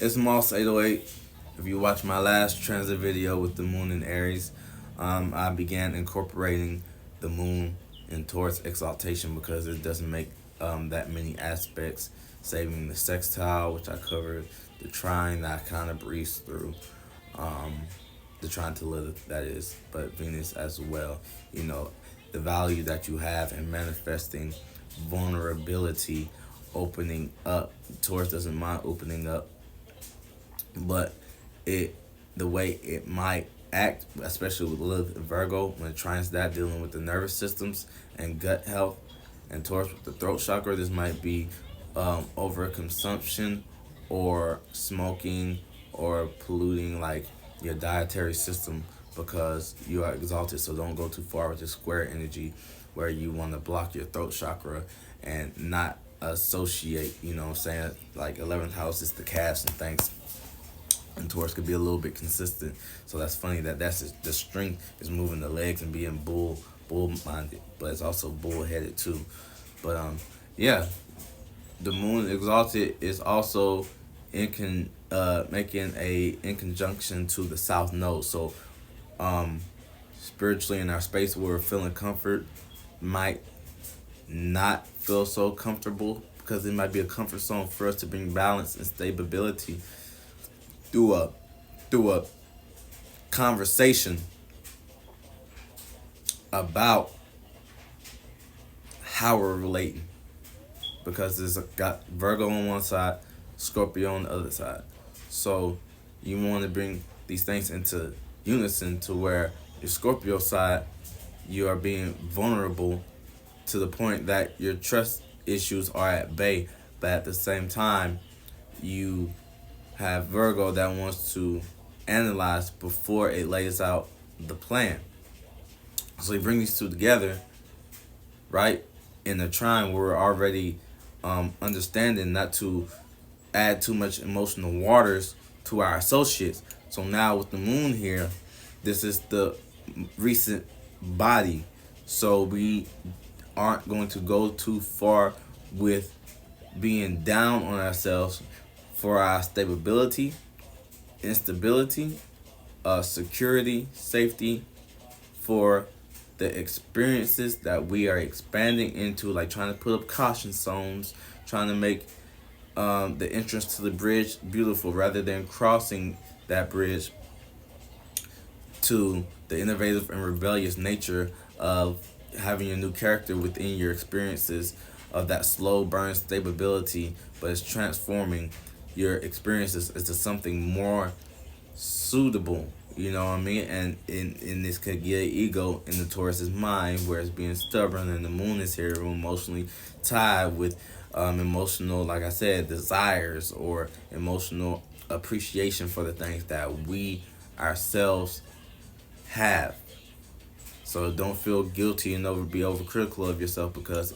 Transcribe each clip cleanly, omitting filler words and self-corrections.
It's Moss 808. If you watch my last transit video with the moon in Aries, I began incorporating the moon in Taurus exaltation because it doesn't make that many aspects, saving the sextile, which I covered, the trine that I kind of breezed through, um, the trine to Lilith, that is, but Venus as well. You know, the value that you have in manifesting vulnerability, opening up. Taurus doesn't mind opening up, but it the way it might act, especially with Lilith and Virgo, when it trines that, dealing with the nervous systems and gut health, and Taurus with the throat chakra, this might be overconsumption or smoking or polluting like your dietary system because you are exalted. So don't go too far with your square energy where you want to block your throat chakra and not associate, you know what I'm saying? Like 11th house is the calves and things, and Taurus could be a little bit consistent. So that's funny that that's just, the strength is moving the legs and being bull minded, but it's also bull headed too. But yeah, the moon exalted is also making a in conjunction to the south node. So um spiritually in our space where we're feeling comfort might not feel so comfortable because it might be a comfort zone for us to bring balance and stability through a conversation about how we're relating, because it's got Virgo on one side, Scorpio on the other side. So you want to bring these things into unison to where your Scorpio side, you are being vulnerable to the point that your trust issues are at bay, but at the same time you have Virgo that wants to analyze before it lays out the plan. So you bring these two together, right? In the trine, we're already understanding not to add too much emotional waters to our associates. So now with the moon here, this is the recent body. So we aren't going to go too far with being down on ourselves for our stability, instability, security, safety, for the experiences that we are expanding into, like trying to put up caution zones, trying to make the entrance to the bridge beautiful rather than crossing that bridge to the innovative and rebellious nature of having a new character within your experiences of that slow burn stability, but it's transforming your experiences into something more suitable. You know what I mean? And in this could get ego in the Taurus's mind, where it's being stubborn, and the moon is here emotionally tied with emotional, like I said, desires or emotional appreciation for the things that we ourselves have. So don't feel guilty and be overcritical of yourself because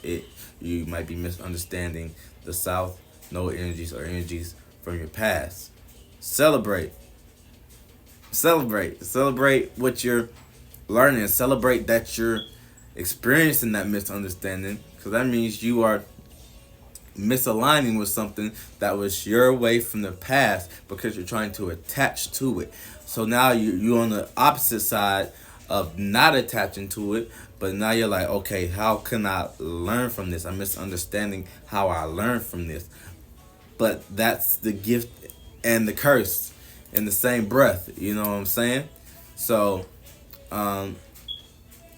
you might be misunderstanding the South Node energies or energies from your past. Celebrate. Celebrate what you're learning. Celebrate that you're experiencing that misunderstanding, because that means you are misaligning with something that was your way from the past because you're trying to attach to it. So now you're on the opposite side of not attaching to it, but now you're like, okay, how can I learn from this? I'm misunderstanding how I learn from this. But that's the gift and the curse in the same breath. You know what I'm saying? So, and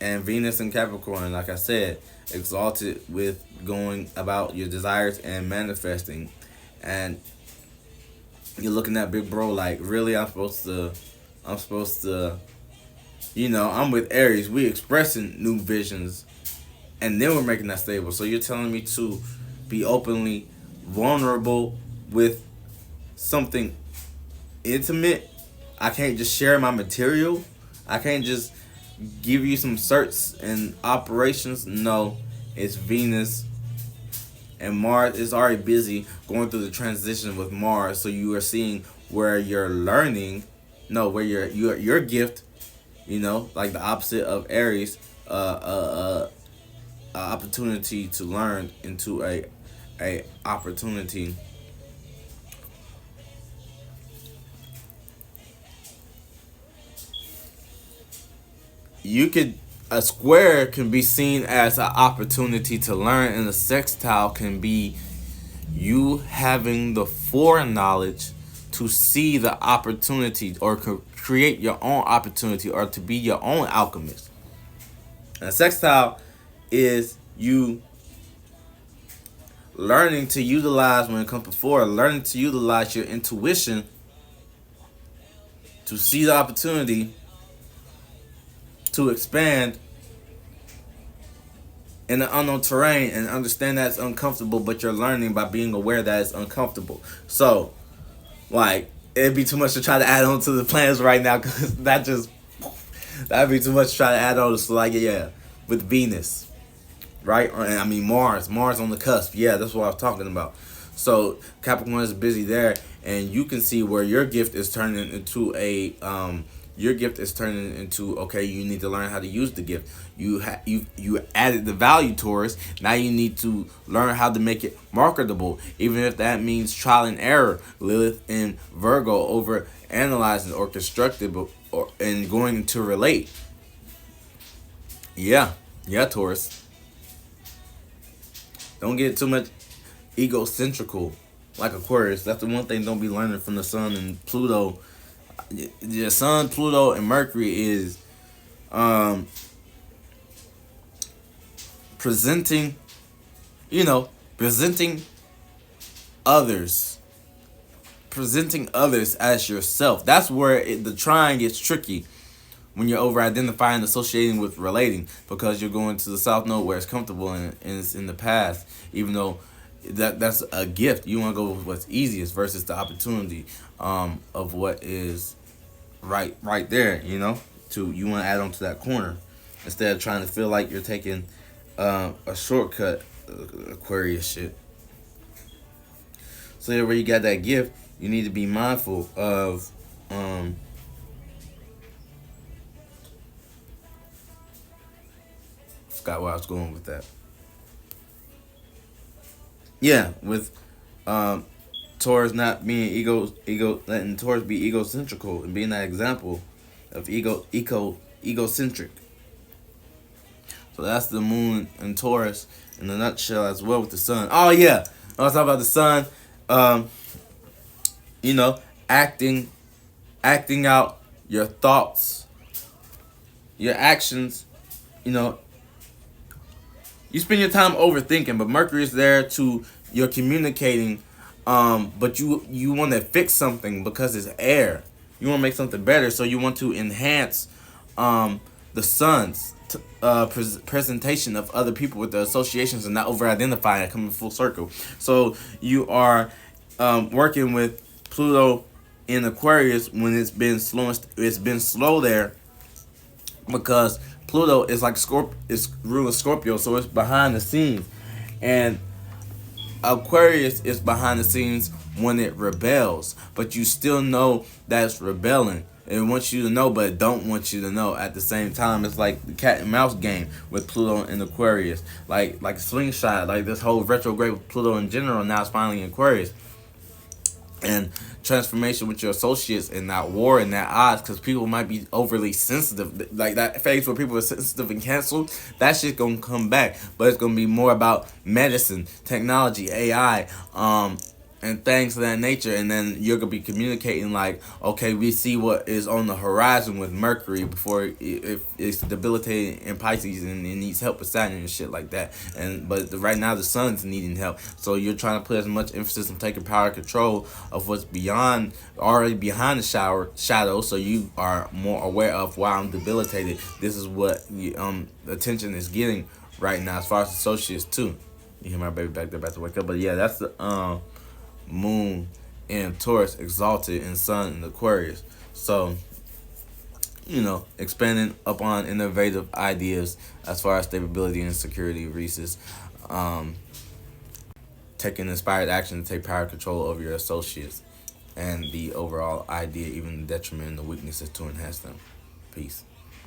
Venus and Capricorn, like I said, exalted with going about your desires and manifesting. And you're looking at big bro like, really, I'm supposed to, you know, I'm with Aries. We expressing new visions, and then we're making that stable. So you're telling me to be openly vulnerable with something intimate. I can't just share my material. I can't just give you some certs and operations. No, it's Venus and Mars is already busy going through the transition with Mars. So you are seeing where you're learning, no, where your gift, you know, like the opposite of Aries, opportunity to learn into a opportunity you could a square can be seen as an opportunity to learn, and a sextile can be you having the foreknowledge to see the opportunity or create your own opportunity or to be your own alchemist. And a sextile is you learning to utilize, when it comes before, learning to utilize your intuition to see the opportunity to expand in the unknown terrain and understand that it's uncomfortable, but you're learning by being aware that it's uncomfortable. So, like, it'd be too much to try to add on to the plans right now, because that'd be too much to try to add on. So, like, yeah, with Venus, right? I mean, Mars on the cusp. Yeah, that's what I was talking about. So, Capricorn is busy there, and you can see where your gift is turning into okay, you need to learn how to use the gift. You added the value, Taurus. Now you need to learn how to make it marketable, even if that means trial and error. Lilith in Virgo, over analyzing or constructive and going to relate. Yeah, Taurus. Don't get too much egocentrical like Aquarius. That's the one thing don't be learning from the Sun and Pluto. The Sun, Pluto, and Mercury is presenting others as yourself. That's where the trying gets tricky, when you're over identifying, associating with relating, because you're going to the South Node where it's comfortable and it's in the past, even though that's a gift. You want to go with what's easiest versus the opportunity of what is right there, you want to add on to that corner instead of trying to feel like you're taking a shortcut. Aquarius shit. So where you got that gift, you need to be mindful of forgot where I was going with that. Yeah, with Taurus not being letting Taurus be egocentrical and being that example of egocentric. So that's the moon and Taurus in a nutshell, as well with the sun. Oh yeah, I was talking about the sun. Acting out your thoughts, your actions. You spend your time overthinking, but Mercury is there to you're communicating. But you want to fix something because it's air. You want to make something better, so you want to enhance the sun's presentation of other people with the associations and not over-identifying, coming full circle. So you are working with Pluto in Aquarius when it's been slow there, because Pluto is like it's ruling Scorpio, so it's behind the scenes, and Aquarius is behind the scenes when it rebels, but you still know that it's rebelling. It wants you to know, but it don't want you to know at the same time. It's like the cat and mouse game with Pluto and Aquarius. Like Slingshot, like this whole retrograde with Pluto in general, now it's finally in Aquarius. And transformation with your associates and that war and that odds, because people might be overly sensitive. Like that phase where people are sensitive and canceled, that shit's gonna come back. But it's gonna be more about medicine, technology, AI, and things of that nature. And then you're gonna be communicating like, okay, we see what is on the horizon with Mercury before it's debilitating in Pisces and it needs help with Saturn and shit like that. But right now the sun's needing help, so you're trying to put as much emphasis on taking power and control of what's already behind the shadow, so you are more aware of why I'm debilitated. This is what attention is getting right now, as far as associates too. You hear my baby back there about to wake up, but yeah, that's the moon in Taurus, exalted in sun in Aquarius. So expanding upon innovative ideas as far as stability and security reaches, taking inspired action to take power control over your associates and the overall idea, even the detriment and the weaknesses, to enhance them. Peace.